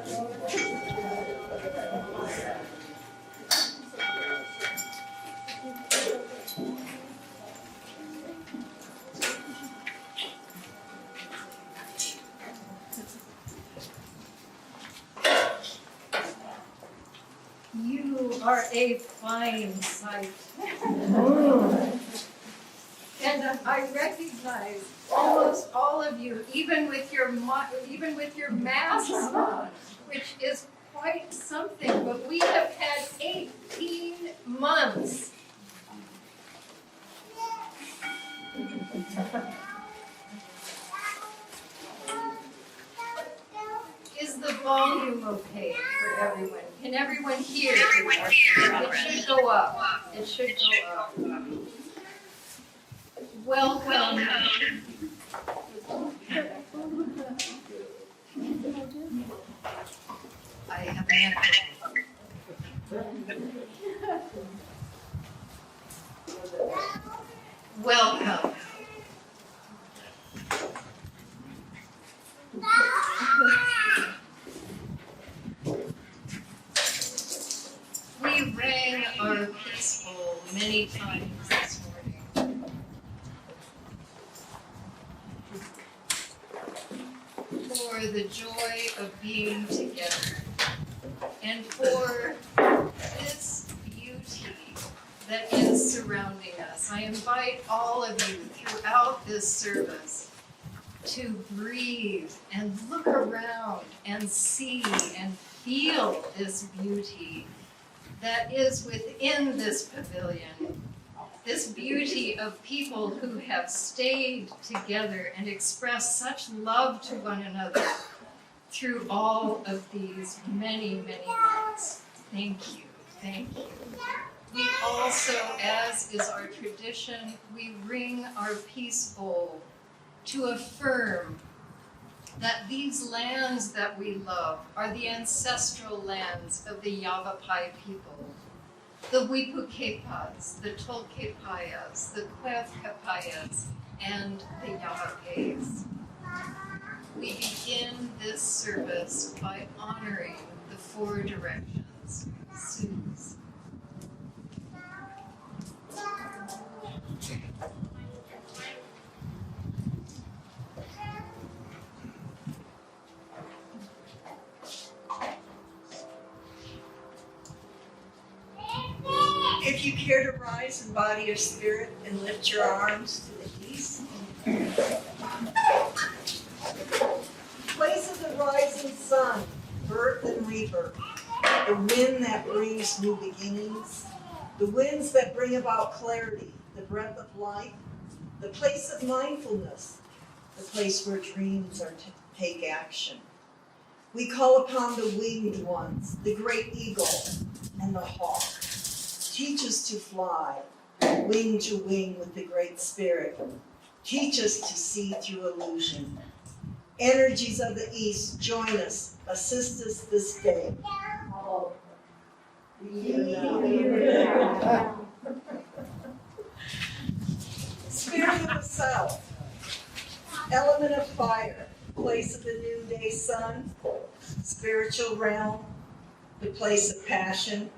You are a fine sight. And I recognize almost all of you, even with your masks on, which is quite something. But we have had 18 months. Is the volume okay for everyone? Can everyone hear? It should go up. It should go up. Welcome. I have an echo. Welcome. We rang our peaceful many times this morning. For the joy of being together and for this beauty that is surrounding us. I invite all of you throughout this service to breathe and look around and see and feel this beauty that is within this pavilion, this beauty of people who have stayed together and expressed such love to one another through all of these many, many months. Thank you, thank you. We also, as is our tradition, we ring our peace bowl to affirm that these lands that we love are the ancestral lands of the Yavapai people, the Wipukepas, the Tolkepayas, the Cuevcapayas, and the Yavapais. We begin this service by honoring the four directions, Sioux. If you care to rise in body or spirit and lift your arms to the east. Place of the rising sun, birth and rebirth, the wind that brings new beginnings, the winds that bring about clarity, the breath of life, the place of mindfulness, the place where dreams are to take action. We call upon the winged ones, the great eagle and the hawk. Teach us to fly, wing to wing with the Great Spirit. Teach us to see through illusion. Energies of the East, join us, assist us this day. Oh. Spirit of the South, element of fire, place of the noonday sun, spiritual realm, the place of passion,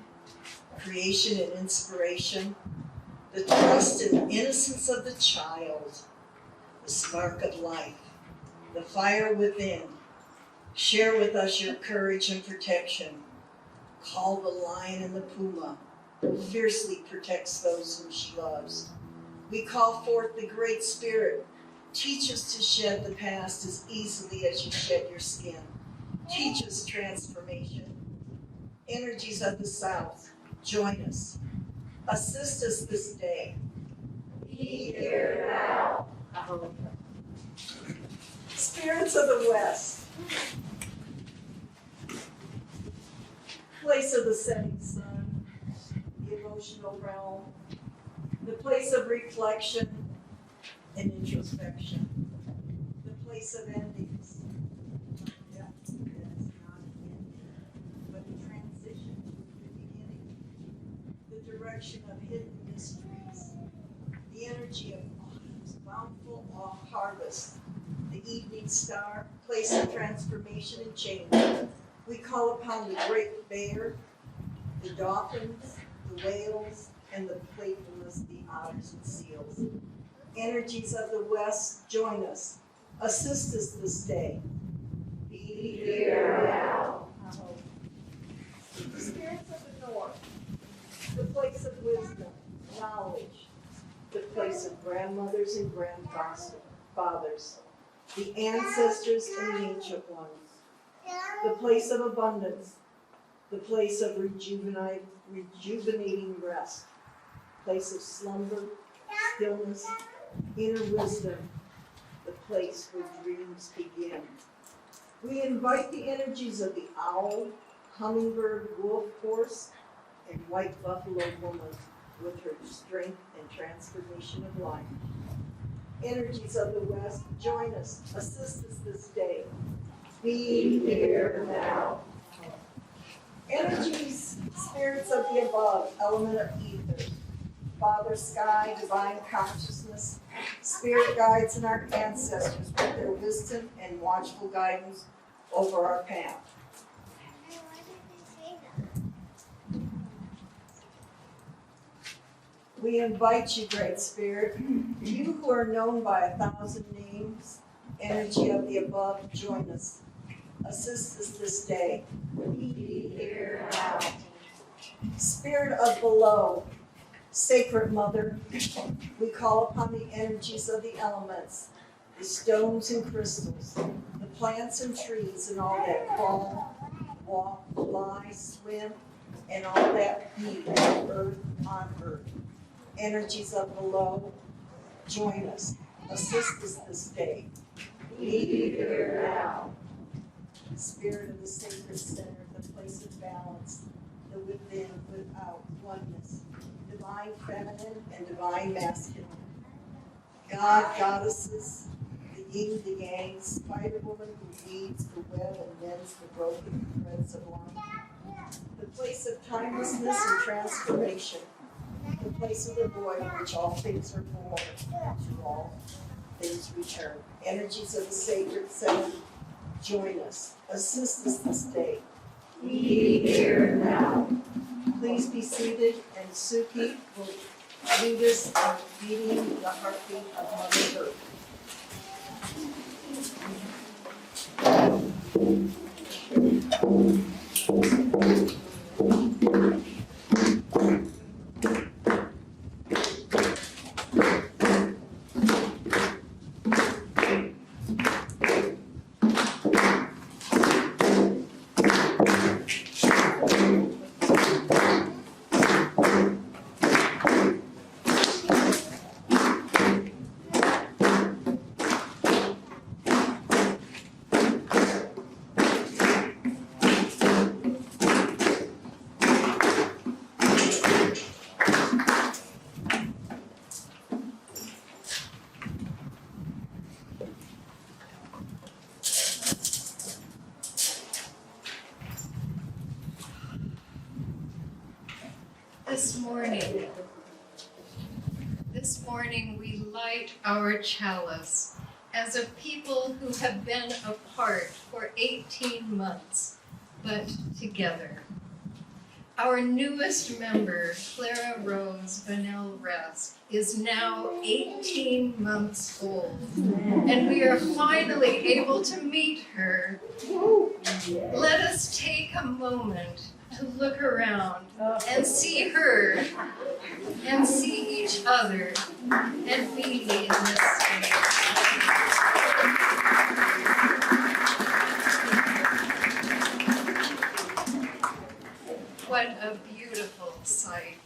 creation and inspiration, the trust and innocence of the child, the spark of life, the fire within. Share with us your courage and protection. Call the lion and the puma, who fiercely protects those whom she loves. We call forth the Great Spirit. Teach us to shed the past as easily as you shed your skin. Teach us transformation. Energies of the South, join us. Assist us this day. Be here now. Spirits of the West, place of the setting sun, the emotional realm, the place of reflection and introspection, the place of endings. Death is not an ending, but a transition to the beginning, the direction of hidden mysteries, the energy of autumn's bountiful harvest, the evening star, place of transformation and change, We call upon the great bear, the dolphins, the whales, and the playfulness of the otters and seals. Energies of the West, join us. Assist us this day. Be here now. The spirits of the North, the place of wisdom, knowledge, the place of grandmothers and grandfathers, the ancestors and the ancient ones, the place of abundance, the place of rejuvenating rest, place of slumber, stillness, inner wisdom, the place where dreams begin. We invite the energies of the owl, hummingbird, wolf, horse, and white buffalo woman with her strength and transformation of life. Energies of the West, join us, assist us this day. Be here now. Energies, spirits of the above, element of ether, Father Sky, divine consciousness, spirit guides and our ancestors with their wisdom and watchful guidance over our path. We invite you, Great Spirit, you who are known by 1,000 names, energy of the above, join us. Assist us this day. Be here now. Spirit of below, Sacred Mother, we call upon the energies of the elements, the stones and crystals, the plants and trees and all that crawl, walk, fly, swim, and all that be earth on earth. Energies of below, join us. Assist us this day. Be here now. Spirit of the sacred center, the place of balance, the within, without, oneness, divine feminine and divine masculine. God, goddesses, the yin, the yang, spider woman who weaves the web and mends the broken threads of life. The place of timelessness and transformation. The place of the void in which all things are born, to all things return. Energies of the sacred center, join us. Assist us this day. Be here now. Please be seated, and Suki will lead us in beating the heartbeat of Mother Earth. This morning we light our chalice as a people who have been apart for 18 months, but together. Our newest member, Clara Rose Vanell Resk, is now 18 months old, and we are finally able to meet her. Let us take a moment to look around and see her and see each other and be in this space. What a beautiful sight.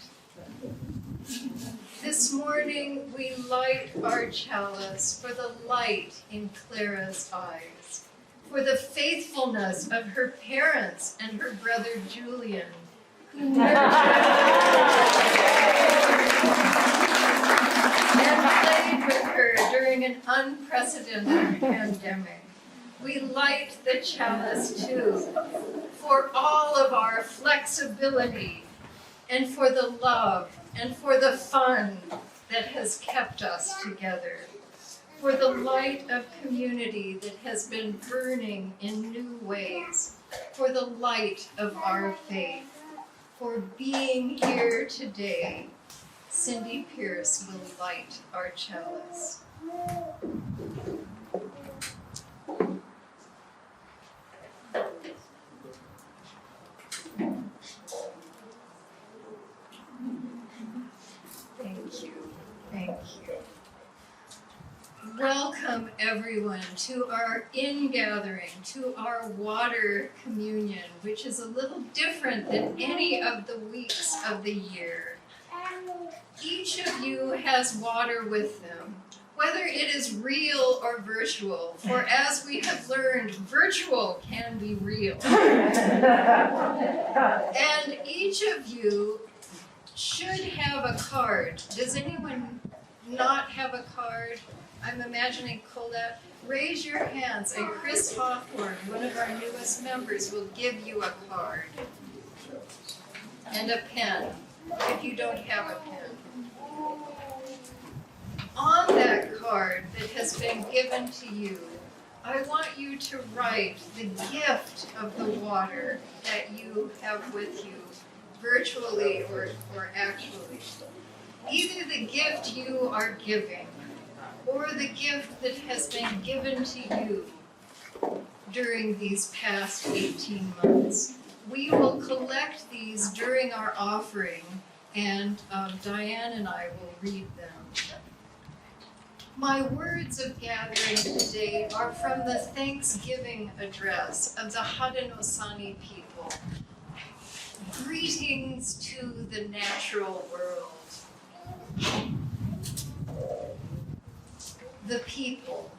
This morning we light our chalice for the light in Clara's eyes, for the faithfulness of her parents and her brother Julian, who and played with her during an unprecedented pandemic. We light the chalice too, for all of our flexibility, and for the love, and for the fun that has kept us together, for the light of community that has been burning in new ways, for the light of our faith, for being here today. Cindy Pierce will light our chalice. Thank you. Thank you. Welcome everyone to our ingathering, to our water communion, which is a little different than any of the weeks of the year. Each of you has water with them, whether it is real or virtual, for as we have learned, virtual can be real. And each of you should have a card. Does anyone not have a card? I'm imagining Colette. Raise your hands, and Chris Hawthorne, one of our newest members, will give you a card and a pen if you don't have a pen. On that card that has been given to you, I want you to write the gift of the water that you have with you, virtually or actually. Either the gift you are giving, or the gift that has been given to you during these past 18 months. We will collect these during our offering, and Diane and I will read them. My words of gathering today are from the Thanksgiving address of the Haudenosaunee people. Greetings to the natural world. The people.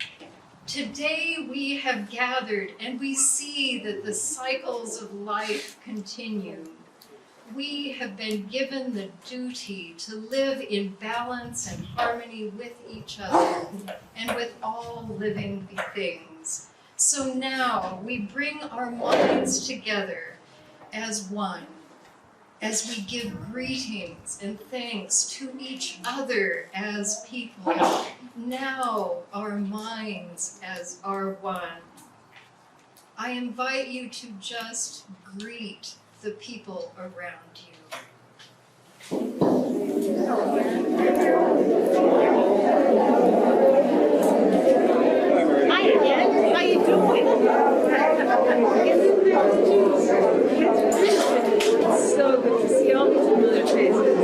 Today we have gathered and we see that the cycles of life continue. We have been given the duty to live in balance and harmony with each other and with all living things. So now we bring our minds together as one, as we give greetings and thanks to each other as people. Now our minds as are one. I invite you to just greet the people around you. Hi again, how you doing? It's so good to see all these familiar faces.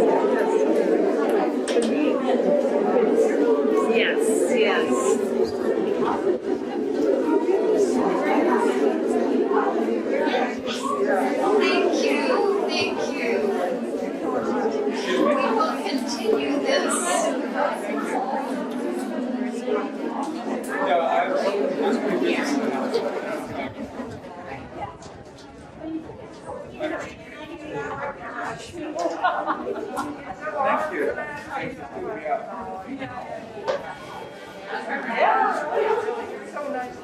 Yes, yes. Thank you, thank you. We will continue this. Thank you.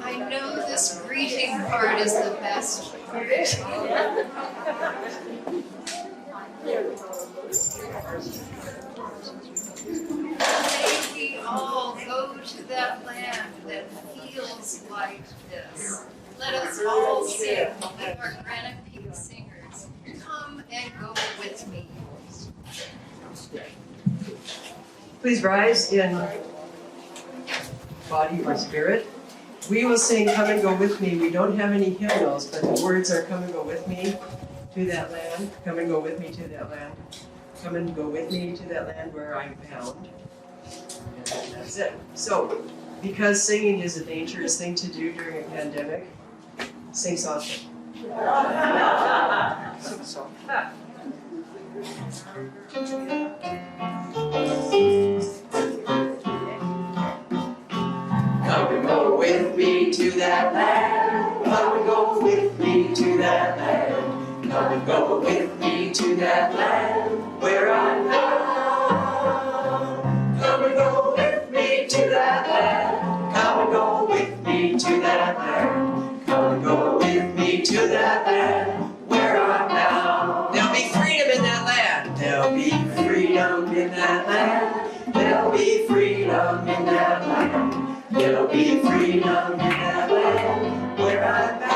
I know this greeting part is the best part. May we all go to that land that feels like this. Let us all sing like our Granite Peak singers. Come and go with me. Please rise in body or spirit. We will sing Come and Go With Me. We don't have any hymnals, but the words are come and go with me to that land. Come and go with me to that land. Come and go with me to that land where I'm bound. And that's it. So, because singing is a dangerous thing to do during a pandemic, sing softly. Sing softly. Come and go with me to that land. Come and go with me to that land. Come and go with me to that land where I'm bound. Come and go with me to that land. Come and go with me to that land. Come and go with me to that land where I'm bound. There'll be freedom in that land. There'll be freedom in that land. There'll be freedom in that land. There'll be freedom in that land where I'm bound.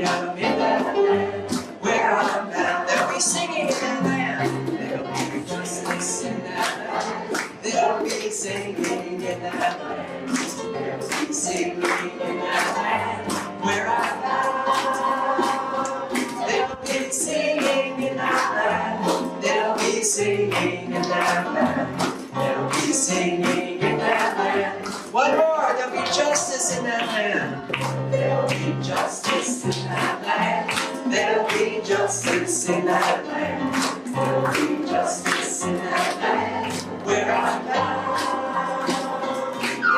out in that land where I'm bound. They'll be singing in that land. There'll be justice in that land. They'll be singing in that land. They'll be singing in that land where I'm bound. They'll be singing in that land. They'll be singing in that land. They'll be singing in that land. One more, there'll be justice in that land. There'll be justice in that land. There'll be justice in that land. There'll be justice in that land where I'm bound.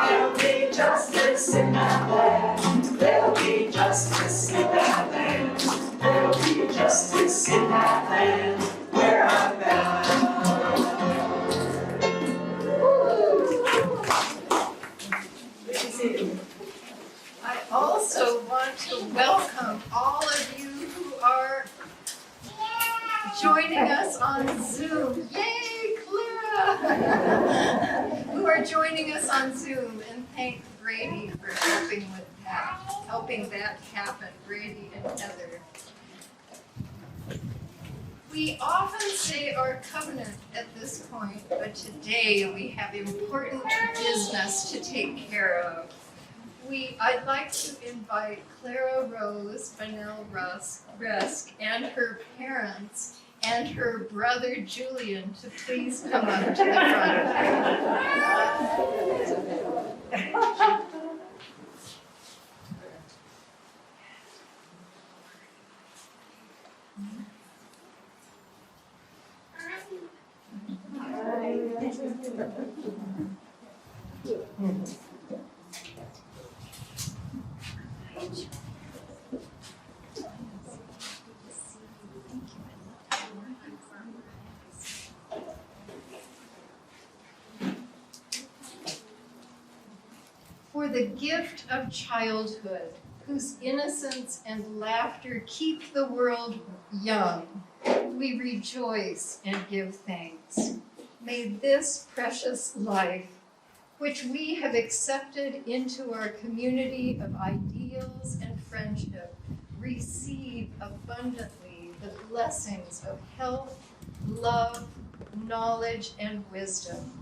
There'll be justice in that land. There'll be justice in that land. There'll be justice in that land where I'm bound. I also want to welcome all of you who are joining us on Zoom. Yay, Clara! Who are joining us on Zoom, and thank Brady for helping that happen, Brady and Heather. We often say our covenant at this point, but today we have important business to take care of. I'd like to invite Clara Rose Bonnell Rusk and her parents and her brother Julian to please come up to the front. For the gift of childhood, whose innocence and laughter keep the world young, we rejoice and give thanks. May this precious life, which we have accepted into our community of ideals and friendship, receive abundantly the blessings of health, love, knowledge, and wisdom,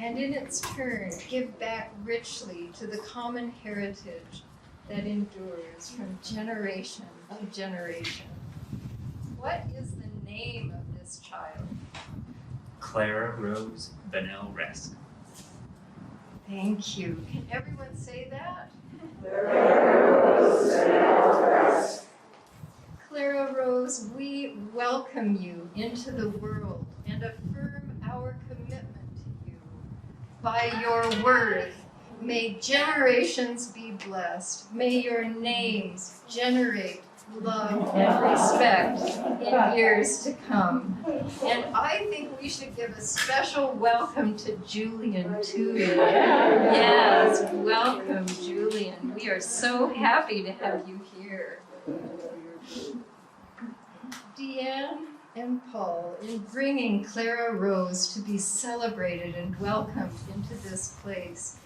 and in its turn give back richly to the common heritage that endures from generation to generation. What is the name of this child? Clara Rose Bonnell Rusk. Thank you. Can everyone say that? Clara Rose, we welcome you into the world and affirm our commitment to you. By your worth, may generations be blessed. May your names generate love and respect in years to come. And I think we should give a special welcome to Julian too. Yes, welcome Julian. We are so happy to have you here. Deanne and Paul, in bringing Clara Rose to be celebrated and welcomed into this place,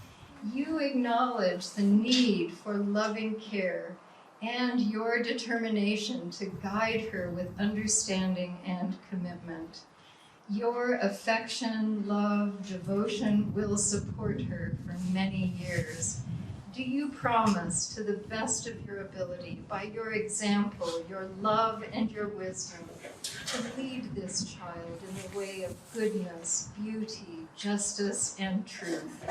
you acknowledge the need for loving care and your determination to guide her with understanding and commitment. Your affection, love, devotion will support her for many years. Do you promise, to the best of your ability, by your example, your love, and your wisdom, to lead this child in the way of goodness, beauty, justice, and truth?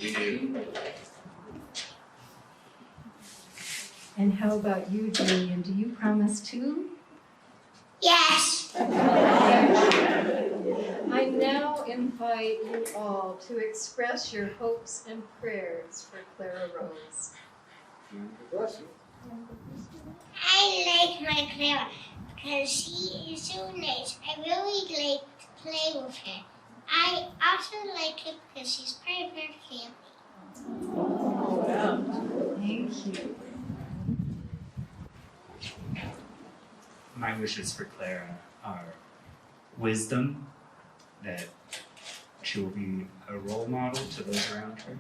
We do. And how about you, Julian? Do you promise too? Yes. I now invite you all to express your hopes and prayers for Clara Rose. I like my Clara because she is so nice. I really like to play with her. I also like her because she's part of our family. Thank you. My wishes for Clara are wisdom, that she will be a role model to those around her,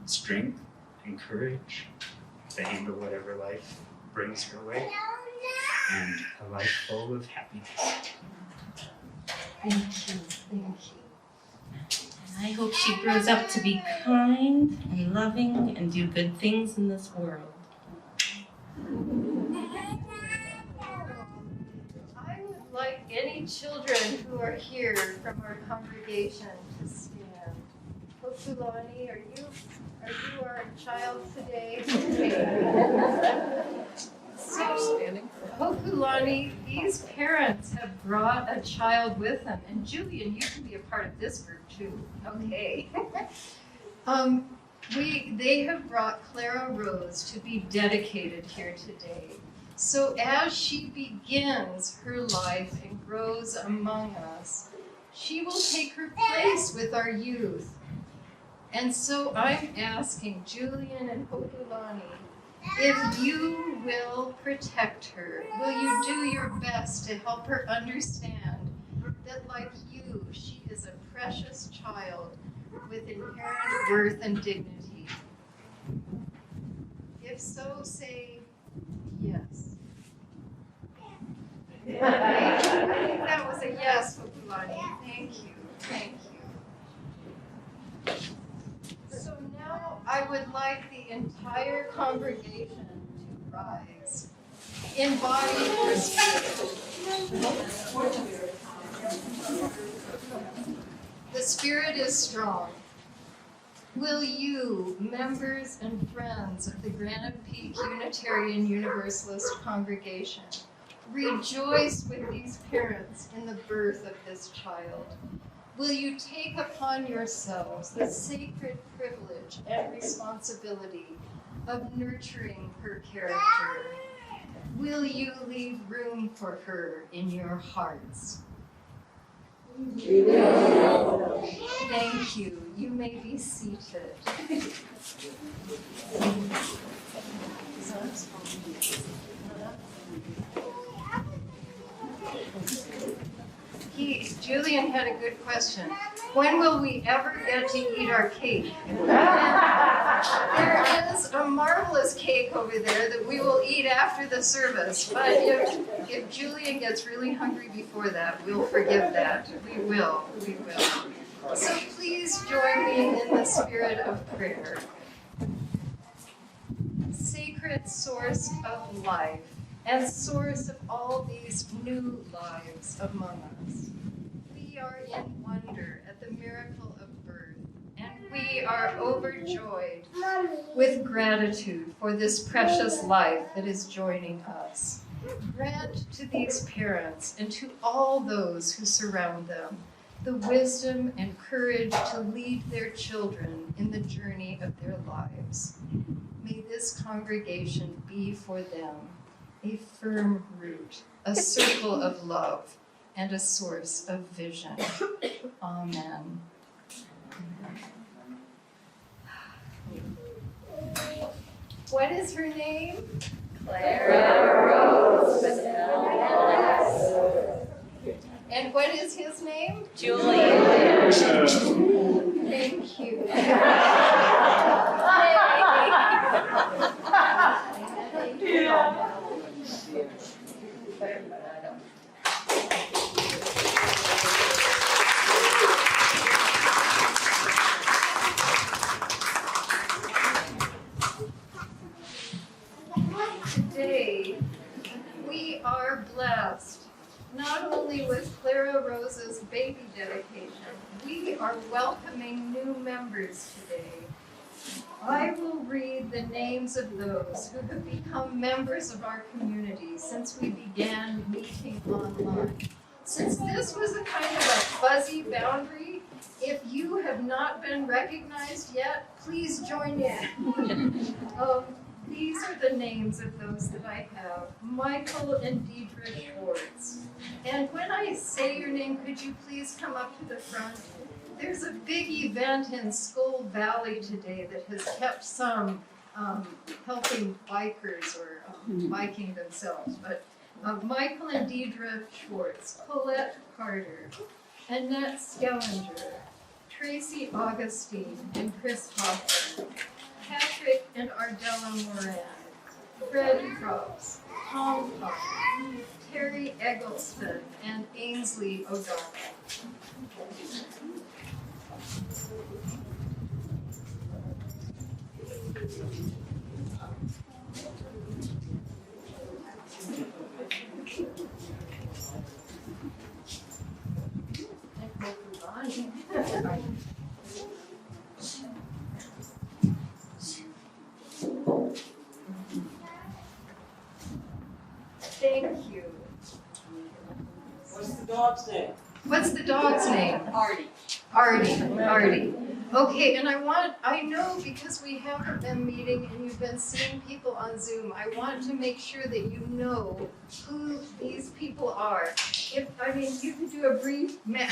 strength and courage, to handle whatever life brings her way, and a life full of happiness. Thank you, thank you. And I hope she grows up to be kind and loving and do good things in this world. I would like any children who are here from our congregation to stand. Hokulani, are you our child today? So, Hokulani, these parents have brought a child with them, and Julian, you can be a part of this group too. Okay. They have brought Clara Rose to be dedicated here today. So as she begins her life and grows among us, she will take her place with our youth. And so I'm asking Julian and Hokulani, if you will protect her, will you do your best to help her understand that like you, she is a precious child with inherent worth and dignity? If so, say yes. Okay. I think that was a yes, Hokulani. Thank you. Thank you. So now I would like the entire congregation to rise in body or spirit. The spirit is strong. Will you, members and friends of the Granite Peak Unitarian Universalist congregation, rejoice with these parents in the birth of this child? Will you take upon yourselves the sacred privilege and responsibility of nurturing her character? Will you leave room for her in your hearts? Thank you. You may be seated. Julian had a good question. When will we ever get to eat our cake? There is a marvelous cake over there that we will eat after the service, but if Julian gets really hungry before that, we'll forgive that. We will. So please join me in the spirit of prayer. Sacred source of life and source of all these new lives among us. We are in wonder at the miracle of birth, and we are overjoyed with gratitude for this precious life that is joining us. Grant to these parents and to all those who surround them the wisdom and courage to lead their children in the journey of their lives. May this congregation be for them a firm root, a circle of love, and a source of vision. Amen. What is her name? Clara Rose. And what is his name? Julian. Thank you. Today, we are blessed not only with Clara Rose's baby dedication, we are welcoming new members today. I will read the names of those who have become members of our community since we began meeting online. Since this was a kind of a fuzzy boundary, if you have not been recognized yet, please join in. These are the names of those that I have: Michael and Deidre Schwartz. And when I say your name, could you please come up to the front? There's a big event in Skull Valley today that has kept some helping bikers or biking themselves. But Michael and Deidre Schwartz, Colette Carter, Annette Skellinger, Tracy Augustine, and Chris Hoffman, Patrick and Ardella Moran, Fred Probst, Tom Potter, Terry Eggleston, and Ainsley O'Donnell. Thank you. What's the dog's name? What's the dog's name? Artie. Artie. Okay, and I know because we haven't been meeting and you've been seeing people on Zoom, I want to make sure that you know who these people are. You could do a brief map.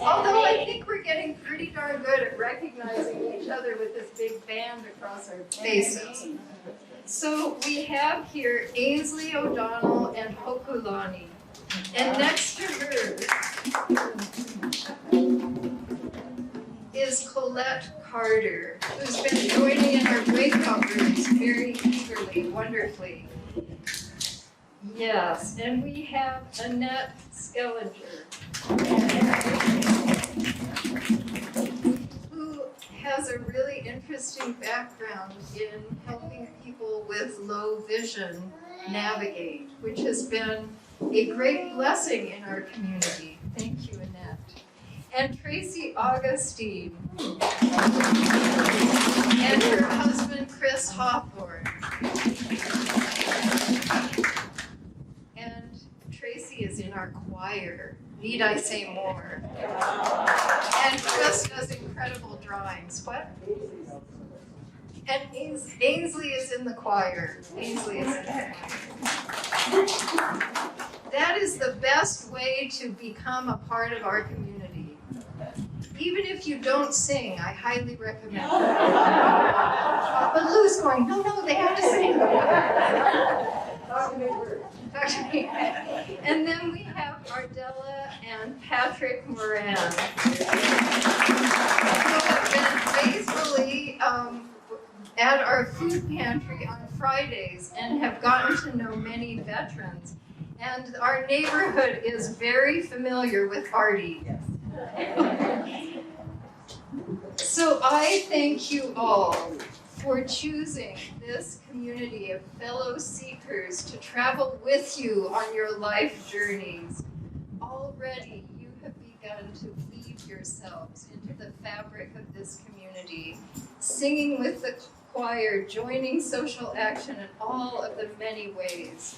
Although I think we're getting pretty darn good at recognizing each other with this big band across our faces. So we have here Ainsley O'Donnell and Hokulani. And next to her is Colette Carter, who's been joining in our breakout rooms very eagerly, wonderfully. Yes, and we have Annette Skellinger, who has a really interesting background in helping people with low vision navigate, which has been a great blessing in our community. Thank you, Annette. And Tracy Augustine and her husband, Chris Hawthorne. And Tracy is in our choir. Need I say more? And Chris does incredible drawings. What? And Ainsley is in the choir. Ainsley is in the choir. That is the best way to become a part of our community. Even if you don't sing, I highly recommend it. But Lou's going, no, they have to sing. And then we have Ardella and Patrick Moran, who have been faithfully at our food pantry on Fridays and have gotten to know many veterans. And our neighborhood is very familiar with Artie. So I thank you all for choosing this community of fellow seekers to travel with you on your life journeys. Already you have begun to weave yourselves into the fabric of this community, singing with the choir, joining social action in all of the many ways.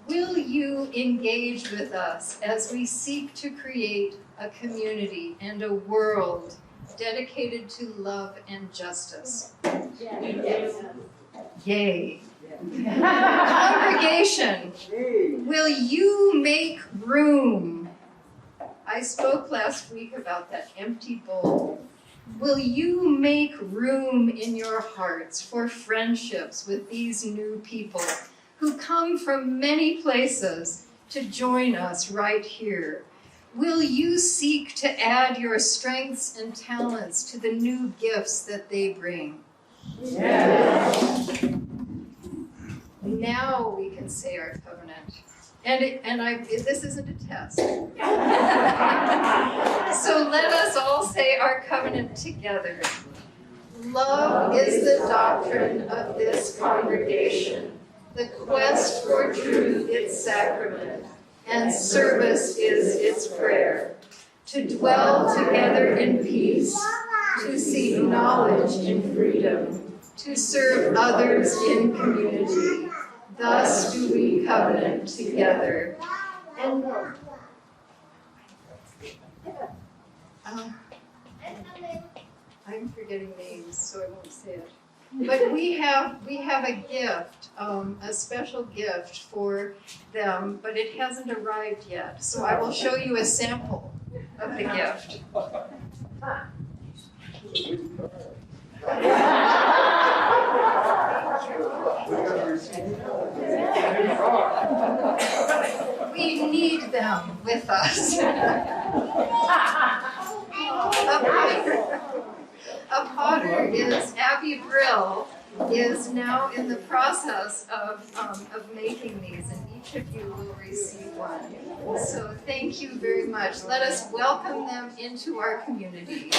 Will you engage with us as we seek to create a community and a world dedicated to love and justice? Yes. Yay. Congregation, will you make room? I spoke last week about that empty bowl. Will you make room in your hearts for friendships with these new people who come from many places to join us right here? Will you seek to add your strengths and talents to the new gifts that they bring? Yes. Now we can say our covenant. This isn't a test. So let us all say our covenant together. Love is the doctrine of this congregation, the quest for truth its sacrament, and service is its prayer. To dwell together in peace, to seek knowledge in freedom, to serve others in community. Thus do we covenant together. And I'm forgetting names, so I won't say it. But we have a gift, a special gift for them, but it hasn't arrived yet. So I will show you a sample of the gift. We need them with us. A a potter is Abby Brill, is now in the process of making these, and each of you will receive one. So thank you very much. Let us welcome them into our community.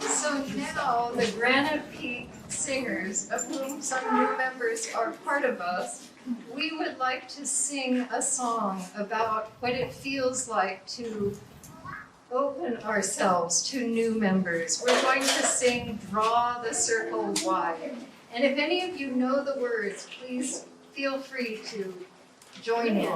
So now the Granite Peak Singers, of whom some new members are part of us, we would like to sing a song about what it feels like to open ourselves to new members. We're going to sing Draw the Circle Wide. And if any of you know the words, please feel free to join in.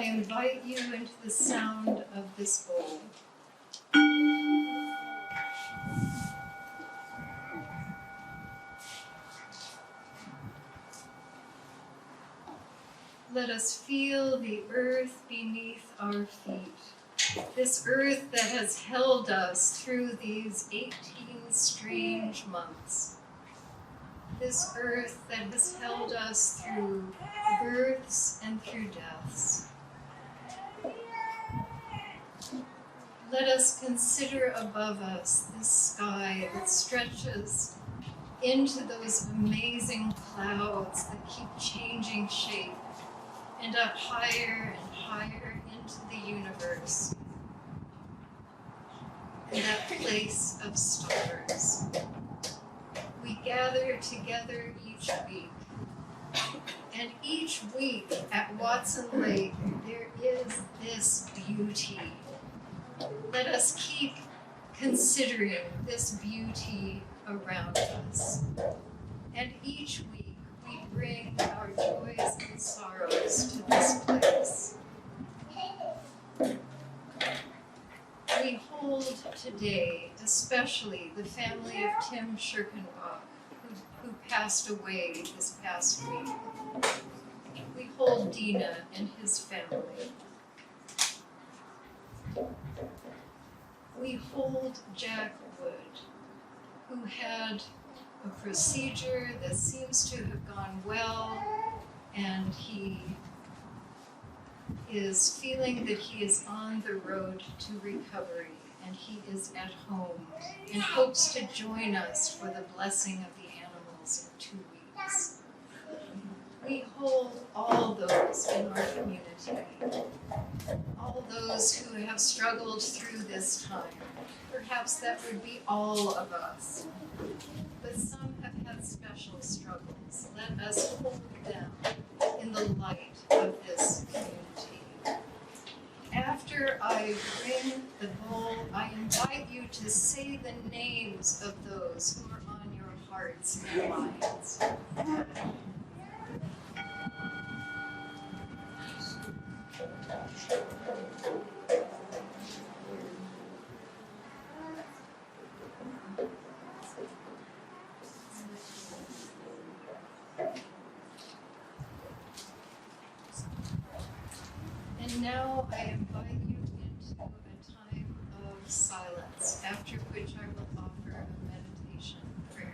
invite you into the sound of this bowl. Let us feel the earth beneath our feet. This earth that has held us through these 18 strange months. This earth that has held us through births and through deaths. Let us consider above us this sky that stretches into those amazing clouds that keep changing shape, and up higher and higher into the universe, and that place of stars. We gather together each week, and each week at Watson Lake there is this beauty. Let us keep considering this beauty around us, and each week we bring our joys and sorrows to this place. We hold today, especially the family of Tim Schirkenbach, who passed away this past week. We hold Dina and his family. We hold Jack Wood, who had a procedure that seems to have gone well, and he is feeling that he is on the road to recovery, and he is at home and hopes to join us for the blessing of the animals in 2 weeks. We hold all those in our community, all those who have struggled through this time. Perhaps that would be all of us, but some have had special struggles. Let us hold them in the light of this community. After I bring the bowl, I invite you to say the names of those who are on your hearts and minds. And now I invite you into a time of silence, after which I will offer a meditation prayer.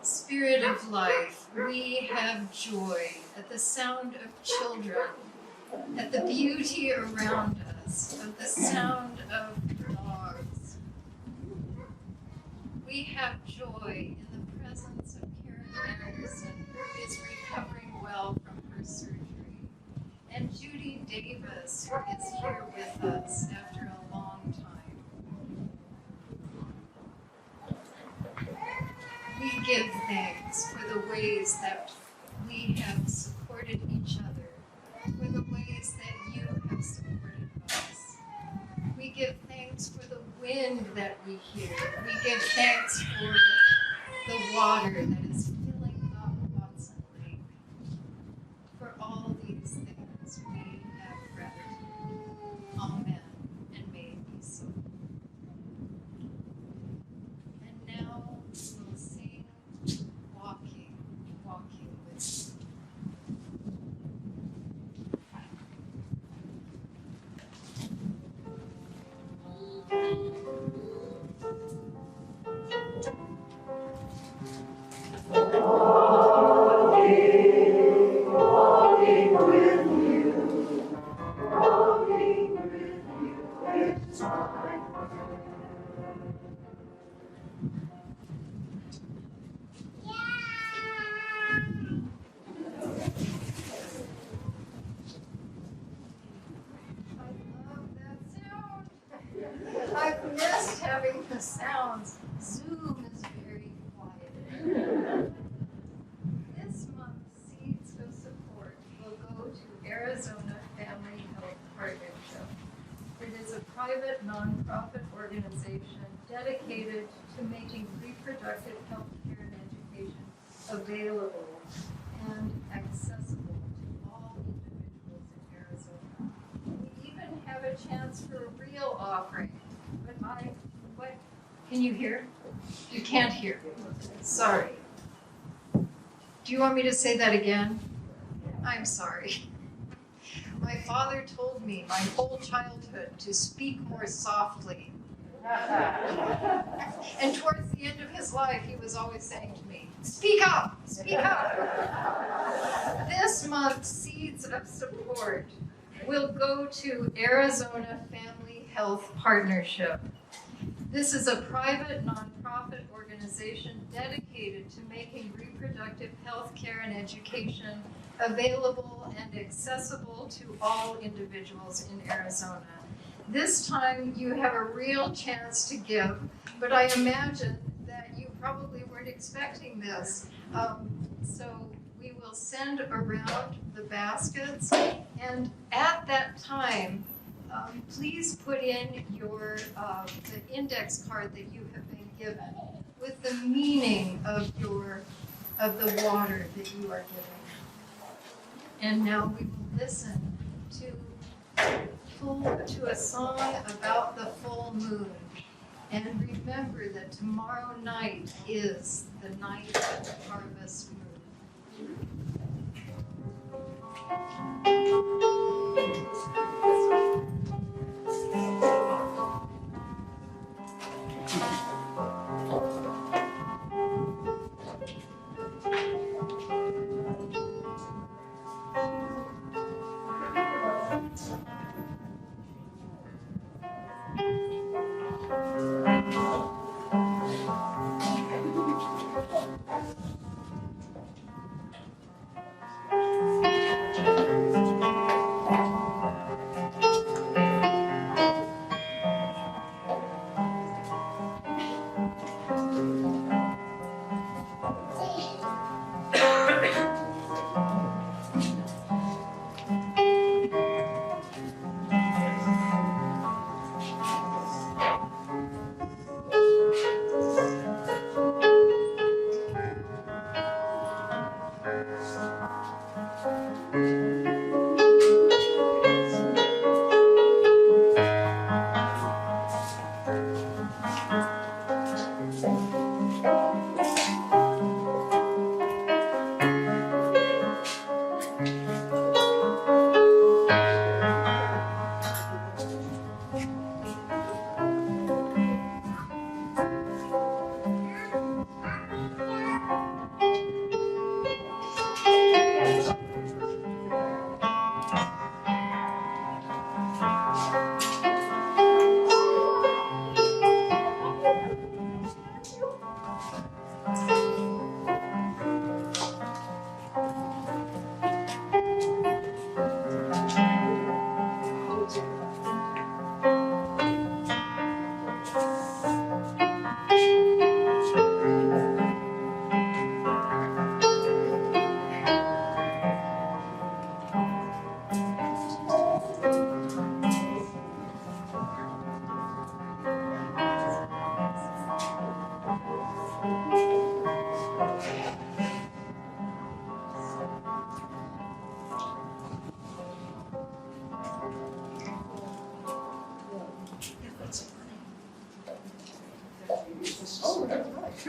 Spirit of life, we have joy at the sound of children, at the beauty around us, of the sound of dogs. We have joy in the presence of Karen Anderson, who is recovering well from her surgery, and Judy ways that we have supported each other, for the ways that you have supported us. We give thanks for the wind that we hear. We give thanks for the water that is filling up Watson Lake. For all these things we have gratitude. Amen, and may it be so. And now we'll sing Walking, Walking with You. I love that sound. I've missed having the sounds. Zoom is very quiet. This month, Seeds of Support will go to Arizona Family Health Partnership. It is a private nonprofit organization dedicated to making reproductive health care and education available and accessible to all individuals in Arizona. We even have a chance for a real offering, but what, can you hear? You can't hear. Sorry. Do you want me to say that again? I'm sorry. My father told me my whole childhood to speak more softly. And towards the end of his life, he was always saying to me, speak up, speak up. This month, Seeds of Support will go to Arizona Family Health Partnership. This is a private nonprofit organization dedicated to making reproductive health care and education available and accessible to all individuals in Arizona. This time you have a real chance to give, but I imagine that you probably weren't expecting this. So we will send around the baskets, and at that time, please put in your the index card that you have been given with the meaning of the water that you are giving. And now we will listen to a song about the full moon. And remember that tomorrow night is the night of the harvest moon.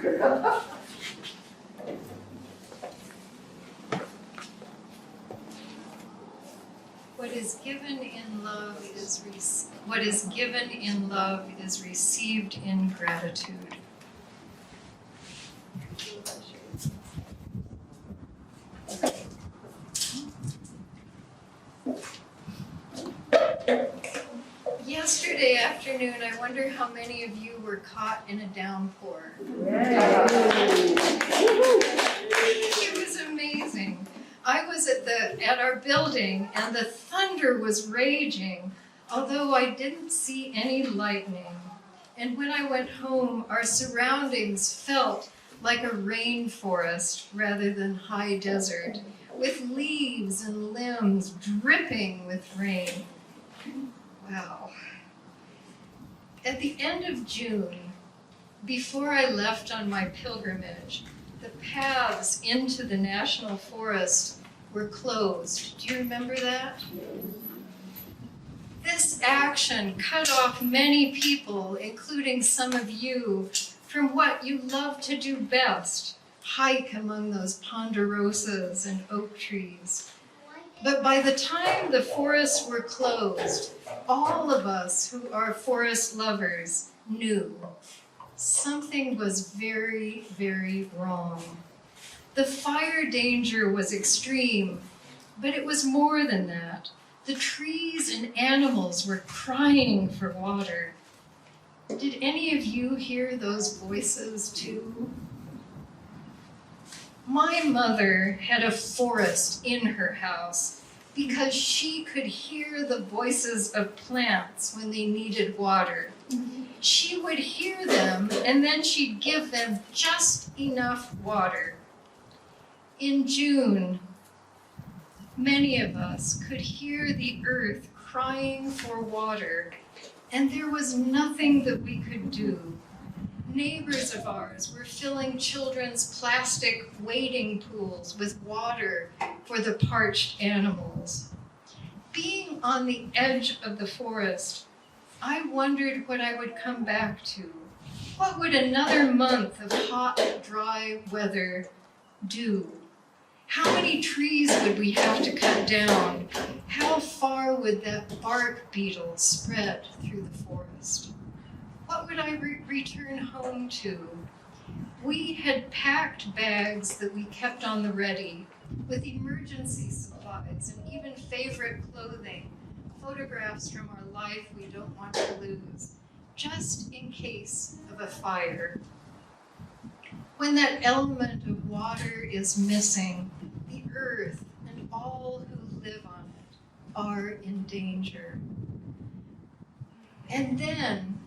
What is given in love is received in gratitude. Yesterday afternoon, I wonder how many of you were caught in a downpour. It was amazing. I was at our building and the thunder was raging, although I didn't see any lightning. And when I went home, our surroundings felt like a rainforest rather than high desert, with leaves and limbs dripping with rain. Wow. At the end of June, before I left on my pilgrimage, the paths into the national forest were closed. Do you remember that? This action cut off many people, including some of you, from what you love to do best, hike among those ponderosas and oak trees. But by the time the forests were closed, all of us who are forest lovers knew something was very, very wrong. The fire danger was extreme, but it was more than that. The trees and animals were crying for water. Did any of you hear those voices too? My mother had a forest in her house because she could hear the voices of plants when they needed water. She would hear them and then she'd give them just enough water. In June, many of us could hear the earth crying for water, and there was nothing that we could do. Neighbors of ours were filling children's plastic wading pools with water for the parched animals. Being on the edge of the forest, I wondered what I would come back to. What would another month of hot, dry weather do? How many trees would we have to cut down? How far would that bark beetle spread through the forest? What would I return home to? We had packed bags that we kept on the ready with emergency supplies and even favorite clothing, photographs from our life we don't want to lose, just in case of a fire. When that element of water is missing, the earth and all who live on it are in danger. And then,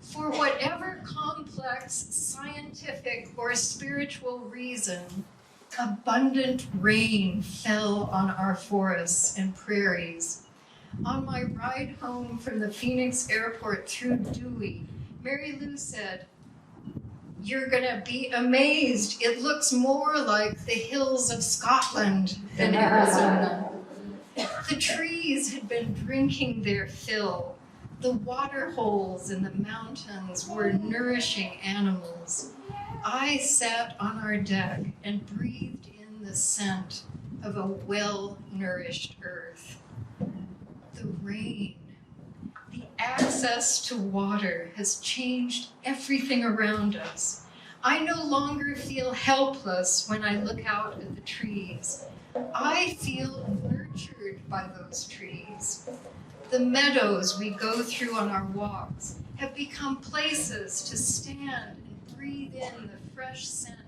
for whatever complex scientific or spiritual reason, abundant rain fell on our forests and prairies. On my ride home from the Phoenix airport through Dewey, Mary Lou said, "You're gonna be amazed. It looks more like the hills of Scotland than Arizona." The trees had been drinking their fill. The water holes in the mountains were nourishing animals. I sat on our deck and breathed in the scent of a well-nourished earth. The rain, the access to water has changed everything around us. I no longer feel helpless when I look out at the trees. I feel nurtured by those trees. The meadows we go through on our walks have become places to stand and breathe in the fresh scent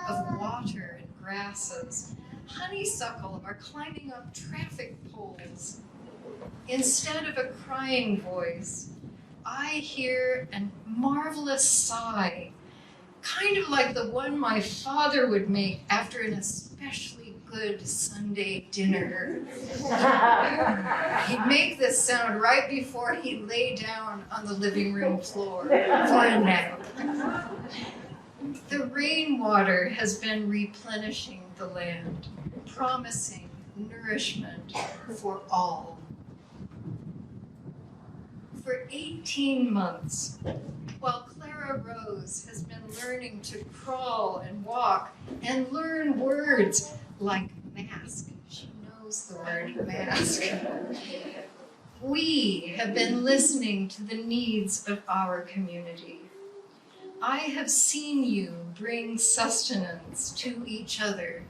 of water and grasses. Honeysuckle are climbing up traffic poles. Instead of a crying voice, I hear a marvelous sigh, kind of like the one my father would make after an especially good Sunday dinner. He'd make this sound right before he lay down on the living room floor for a nap. The rainwater has been replenishing the land, promising nourishment for all. For 18 months, while Clara Rose has been learning to crawl and walk and learn words like mask. She knows the word mask. We have been listening to the needs of our community. I have seen you bring sustenance to each other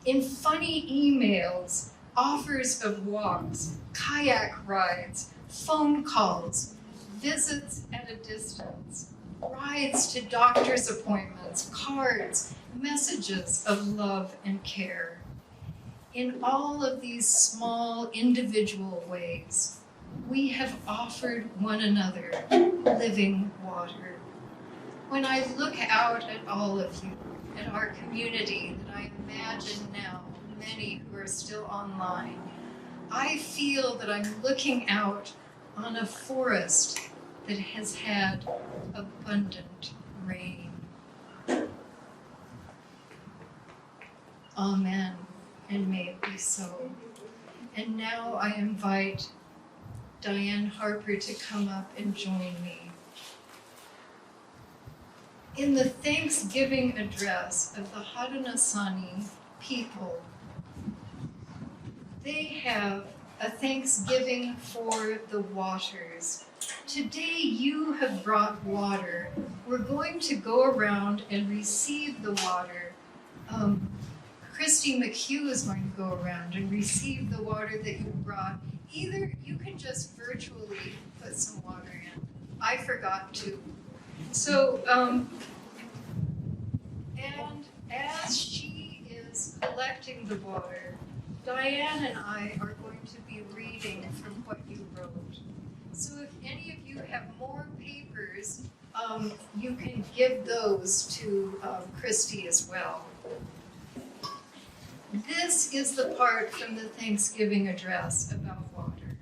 in funny emails, offers of walks, kayak rides, phone calls, visits at a distance, rides to doctor's appointments, cards, messages of love and care. In all of these small individual ways, we have offered one another living water. When I look out at all of you, at our community that I imagine now, many who are still online, I feel that I'm looking out on a forest that has had abundant rain. Amen, and may it be so. And now I invite Diane Harper to come up and join me. In the Thanksgiving address of the Haudenosaunee people, they have a thanksgiving for the waters. Today you have brought water. We're going to go around and receive the water. Christy McHugh is going to go around and receive the water that you brought. Either you can just virtually put some water in. I forgot to. So, and as she is collecting the water, Diane and I are going to be reading from what you wrote. So if any of you have more papers, you can give those to Christy as well. This is the part from the Thanksgiving address about water.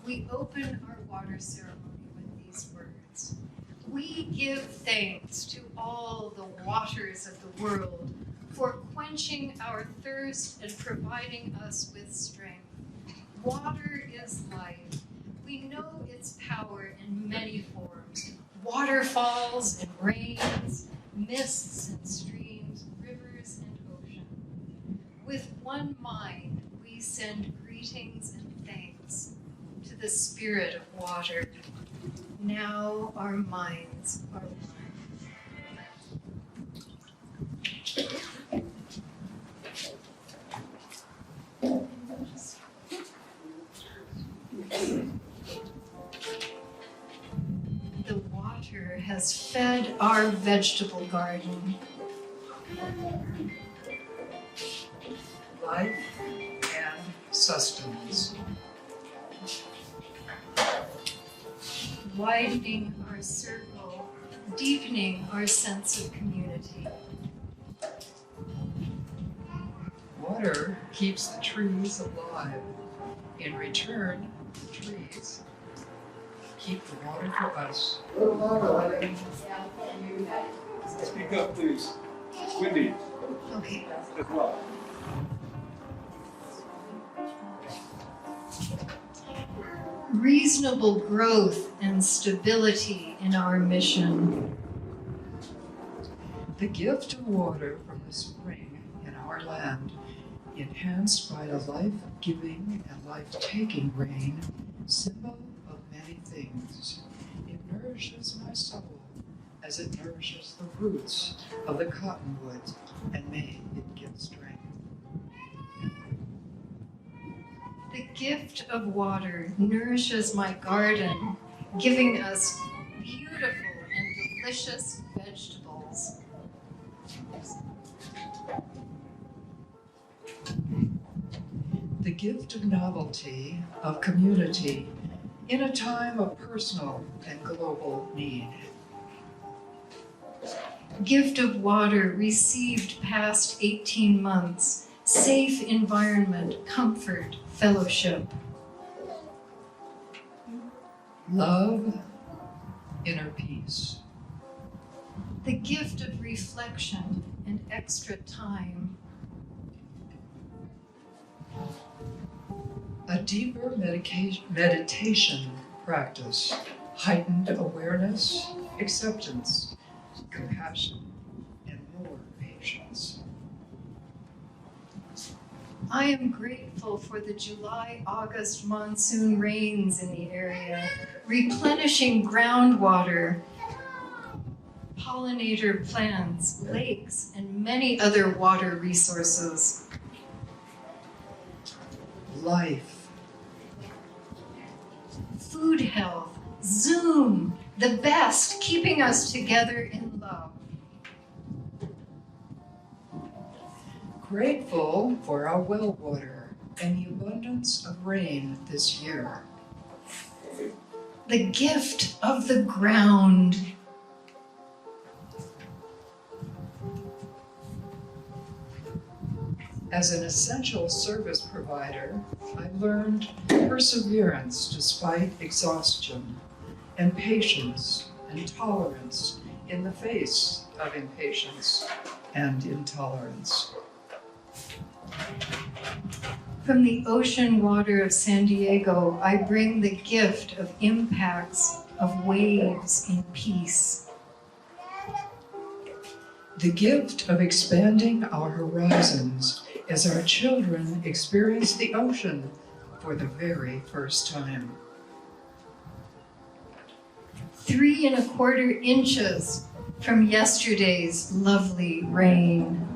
We open our water ceremony with these words. We give thanks to all the waters of the world for quenching our thirst and providing us with strength. Water is life. We know its power in many forms. Waterfalls and rains, mists and streams, rivers and ocean. With one mind, we send greetings and thanks to the spirit of water. Now our minds are one. The water has fed our vegetable garden. Life and sustenance. Widening our circle, deepening our sense of community. Water keeps the trees alive. In return, the trees keep the water for us. Speak up, please. It's windy Okay. as well. Reasonable growth and stability in our mission. The gift of water from the spring in our land, enhanced by a life-giving and life-taking rain, symbol of many things. It nourishes my soul as it nourishes the roots of the cottonwood, and may it give strength. The gift of water nourishes my garden, giving us beautiful and delicious vegetables. The gift of novelty, of community, in a time of personal and global need. Gift of water received past 18 months, safe environment, comfort, fellowship. Love, inner peace. The gift of reflection and extra time. A deeper meditation practice heightened awareness, acceptance, compassion, and more patience. I am grateful for the July-August monsoon rains in the area, replenishing groundwater, pollinator plants, lakes, and many other water resources. Life, Food health, Zoom, the best, keeping us together in love. grateful for our well water and the abundance of rain this year. The gift of the ground. As an essential service provider, I learned perseverance despite exhaustion, and patience and tolerance in the face of impatience and intolerance. From the ocean water of San Diego, I bring the gift of impacts of waves in peace. The gift of expanding our horizons as our children experience the ocean for the very first time. 3 1/4 inches from yesterday's lovely rain.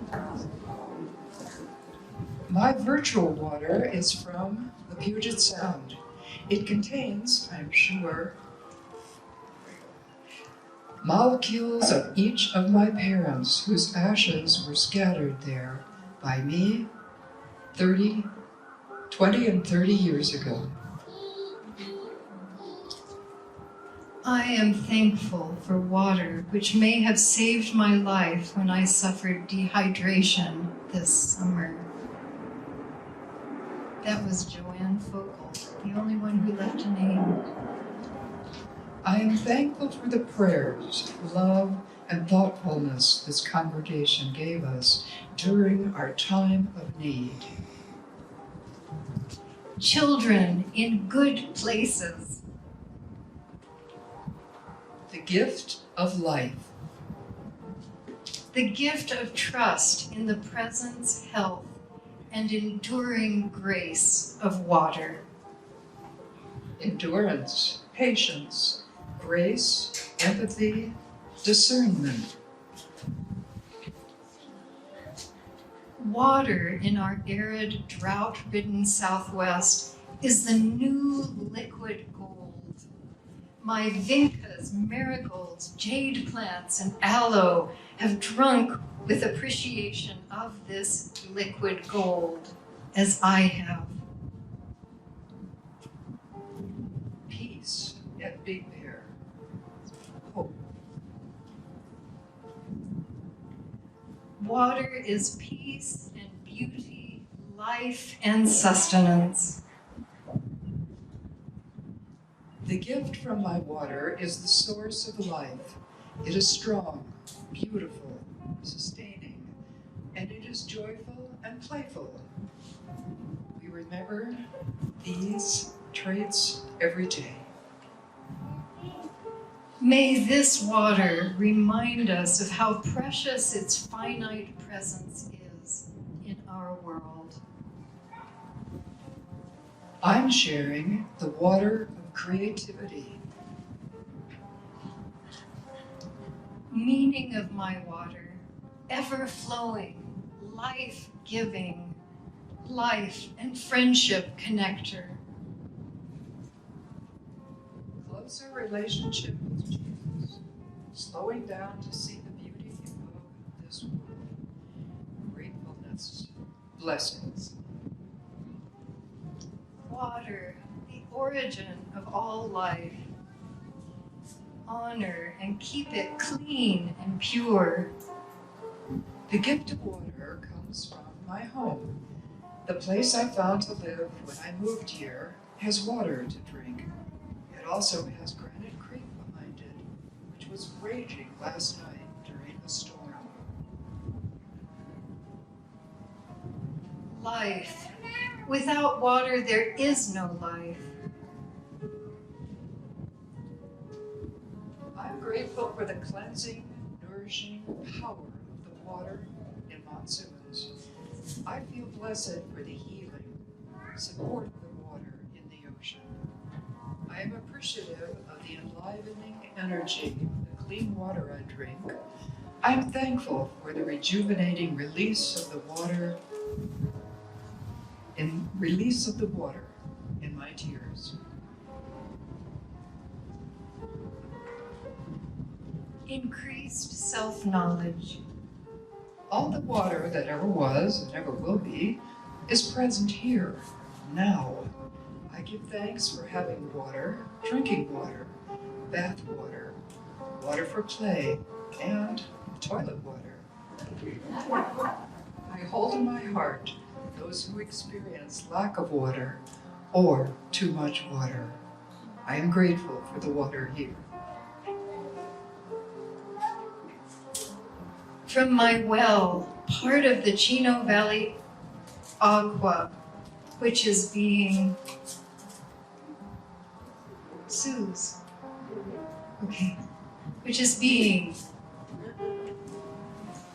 My virtual water is from the Puget Sound. It contains, I'm sure, molecules of each of my parents whose ashes were scattered there by me 20 and 30 years ago. I am thankful for water, which may have saved my life when I suffered dehydration this summer. That was Joanne Fogle, the only one who left a name. I am thankful for the prayers, love, and thoughtfulness this congregation gave us during our time of need. Children in good places. The gift of life. The gift of trust in the presence, health, and enduring grace of water. Endurance, patience, grace, empathy, discernment. Water in our arid, drought-ridden Southwest is the new liquid gold. My vincas, marigolds, jade plants, and aloe have drunk with appreciation of this liquid gold, as I have. Peace at Big Bear. Hope. Water is peace and beauty, life and sustenance. The gift from my water is the source of life. It is strong, beautiful, sustaining, and it is joyful and playful. We remember these traits every day. May this water remind us of how precious its finite presence is in our world. I'm sharing the water of creativity. Meaning of my water, ever-flowing, life-giving, life and friendship connector. Closer relationship with Jesus, slowing down to see the beauty of this world. Gratefulness, blessings. Water, the origin of all life. Honor and keep it clean and pure. The gift of water comes from my home. The place I found to live when I moved here has water to drink. It also has Granite Creek behind it, which was raging last night during a storm. Life. Without water, there is no life. grateful for the cleansing, nourishing power of the water in monsoons. I feel blessed for the healing support of the water in the ocean. I am appreciative of the enlivening energy of the clean water I drink. I am thankful for the rejuvenating release of the water in my tears. Increased self-knowledge. All the water that ever was and ever will be is present here, now. I give thanks for having water, drinking water, bath water, water for play, and toilet water. I hold in my heart those who experience lack of water or too much water. I am grateful for the water here. From my well, part of the Chino Valley Agua, which is being Sue's. Okay. Which is being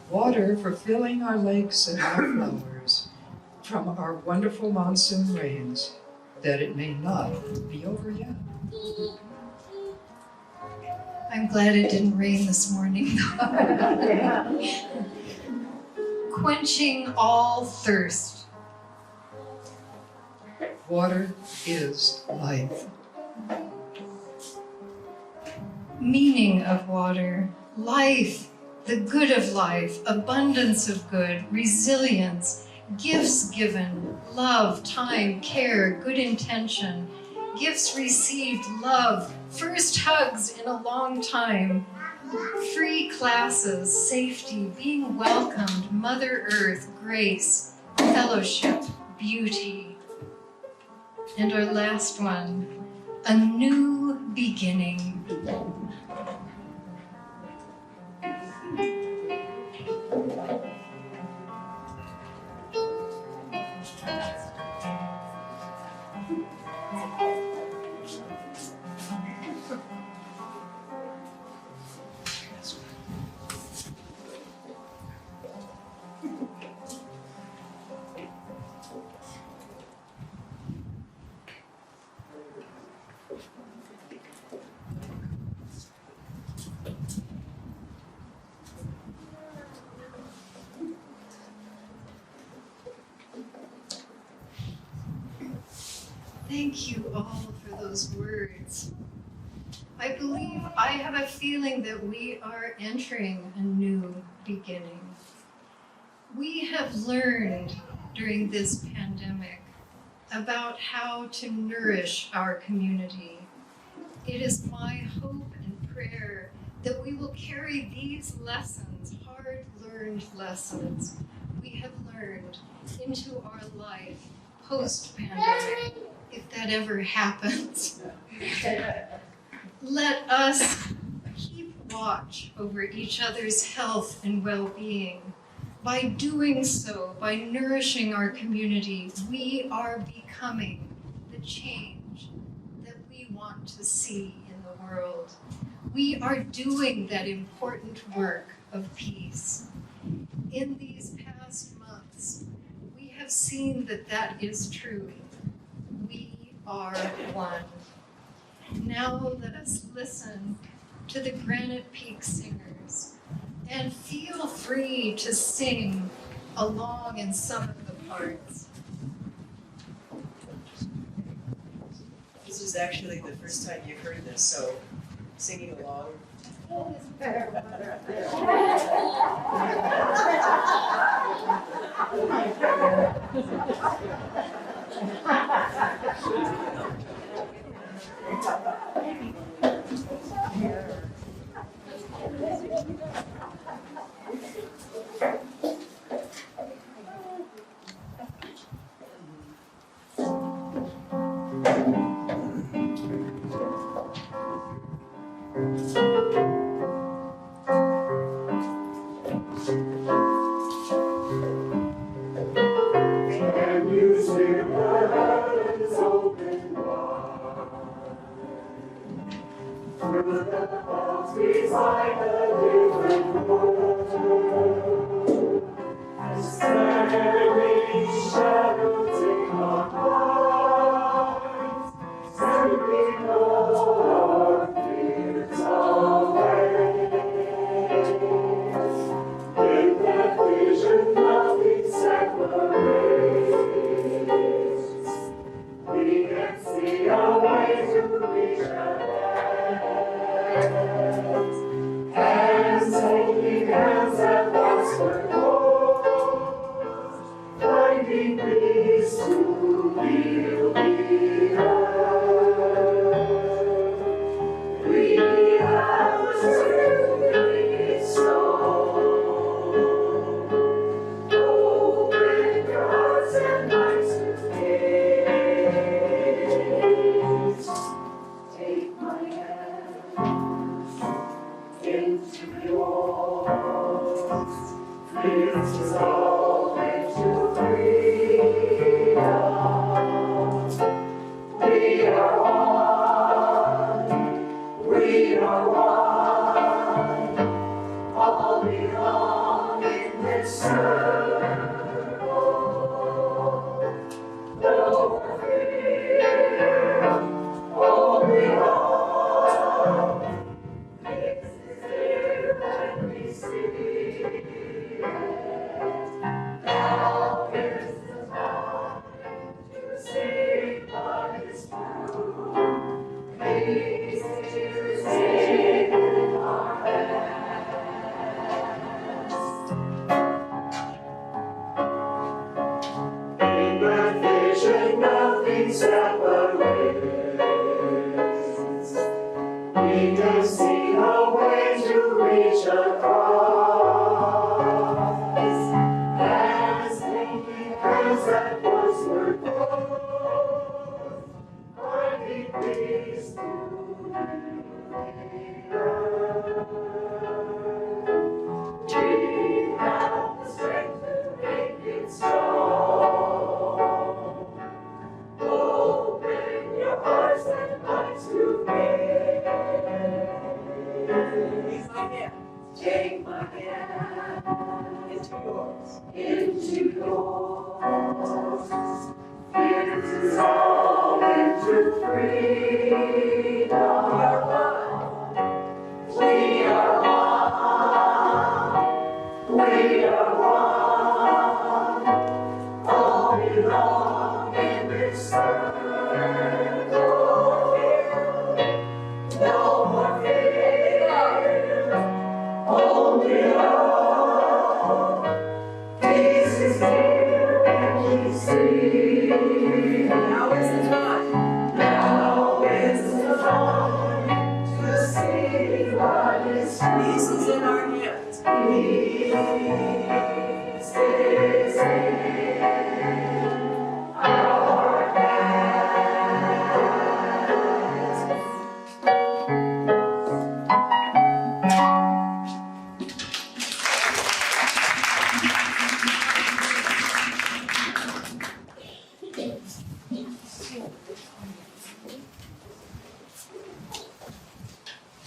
water for filling our lakes and our flowers from our wonderful monsoon rains, that it may not be over yet. I'm glad it didn't rain this morning. Quenching all thirst. Water is life. Meaning of water, life, the good of life, abundance of good, resilience, gifts given, love, time, care, good intention, gifts received, love, first hugs in a long time, free classes, safety, being welcomed, Mother Earth, grace, fellowship, beauty. And our last one, a new beginning. Thank you all for those words. I believe I have a feeling that we are entering a new beginning. We have learned during this pandemic about how to nourish our community. It is my hope and prayer that we will carry these lessons, hard-learned lessons we have learned, into our life post-pandemic, if that ever happens. Let us keep watch over each other's health and well-being. By doing so, by nourishing our community, we are becoming the change that we want to see in the world. We are doing that important work of peace. In these past months, we have seen that that is true. We are one. Now let us listen to the Granite Peak Singers and feel free to sing along in some of the parts. This is actually the first time you've heard this, so singing along. Through the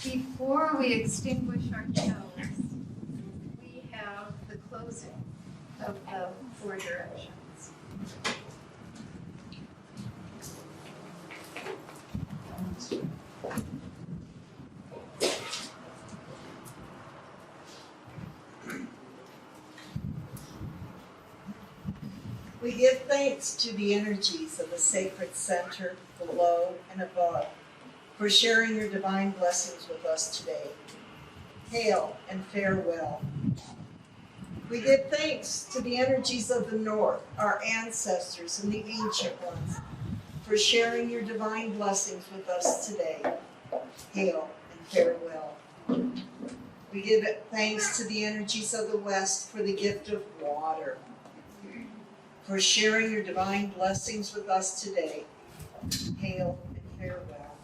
Before we extinguish our candles, we have the closing of the four directions. We give thanks to the energies of the sacred center, below and above, for sharing your divine blessings with us today. Hail and farewell. We give thanks to the energies of the north, our ancestors and the ancient ones, for sharing your divine blessings with us today. Hail and farewell. We give thanks to the energies of the west for the gift of water, for sharing your divine blessings with us today. Hail and farewell.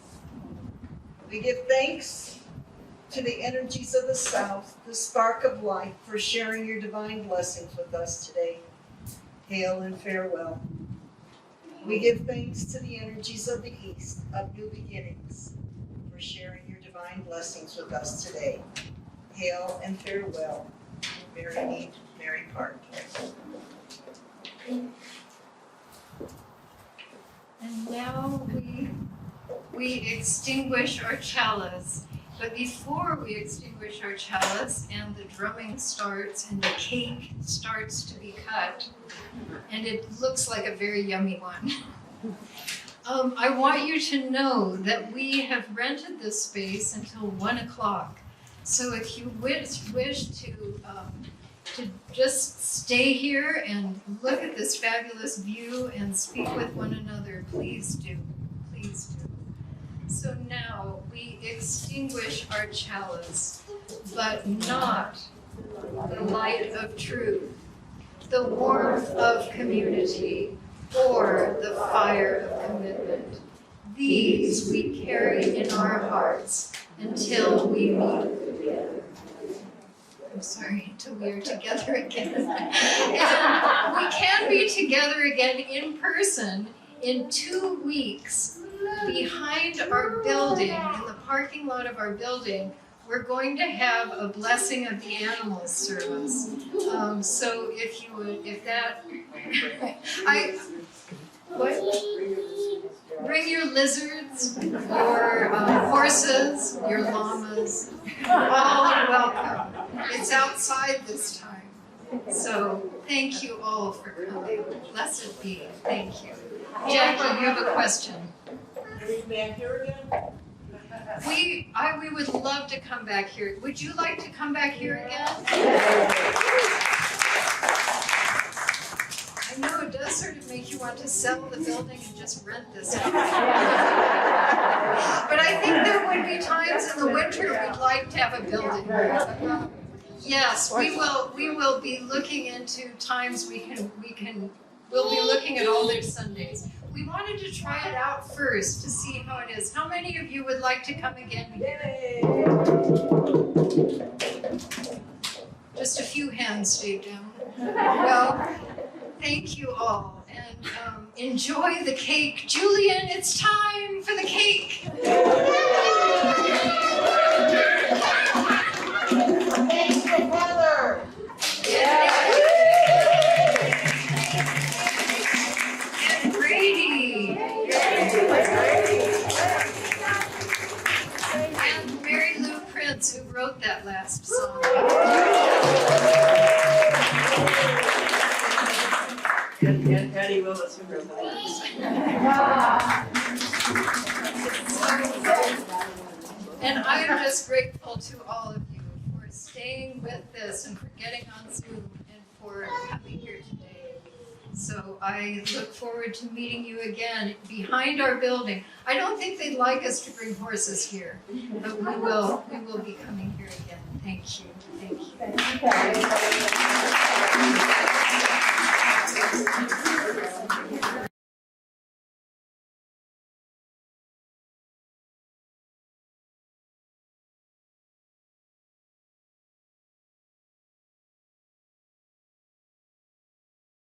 We give thanks to the energies of the south, the spark of light, for sharing your divine blessings with us today. Hail and farewell. We give thanks to the energies of the east, of new beginnings, for sharing your divine divine blessings with us today. Hail and farewell, Mary Mead, Mary Park. And now we extinguish our chalice. But before we extinguish our chalice and the drumming starts and the cake starts to be cut, and it looks like a very yummy one, I want you to know that we have rented this space until 1 o'clock. So if you wish to just stay here and look at this fabulous view and speak with one another, please do. Please do. So now we extinguish our chalice, but not the light of truth, the warmth of community, or the fire of commitment. These we carry in our hearts until we meet. I'm sorry, until we are together again. And we can be together again in person in 2 weeks. Behind our building, in the parking lot of our building, we're going to have a blessing of the animals service. So if you would, bring your lizards, your horses, your llamas, all are welcome. It's outside this time. So thank you all for coming. Blessed be. Thank you. Jackie, you have a question. Are we back here again? We would love to come back here. Would you like to come back here again? I know it does sort of make you want to sell the building and just rent this out. But I think there would be times in the winter we'd like to have a building. Yes, we will be looking into times we'll be looking at all their Sundays. We wanted to try it out first to see how it is. How many of you would like to come again? Just a few hands stayed down. Well, thank you all, and enjoy the cake. Julian, it's time for the cake. Thanks for weather. And Brady. And Mary Lou Prince, who wrote that last song. And Patty Willis, who wrote that. And I am just grateful to all of you for staying with this and for getting on Zoom and for coming here today. So I look forward to meeting you again behind our building. I don't think they'd like us to bring horses here, but we will be coming here again. Thank you. Thank you. Thank you.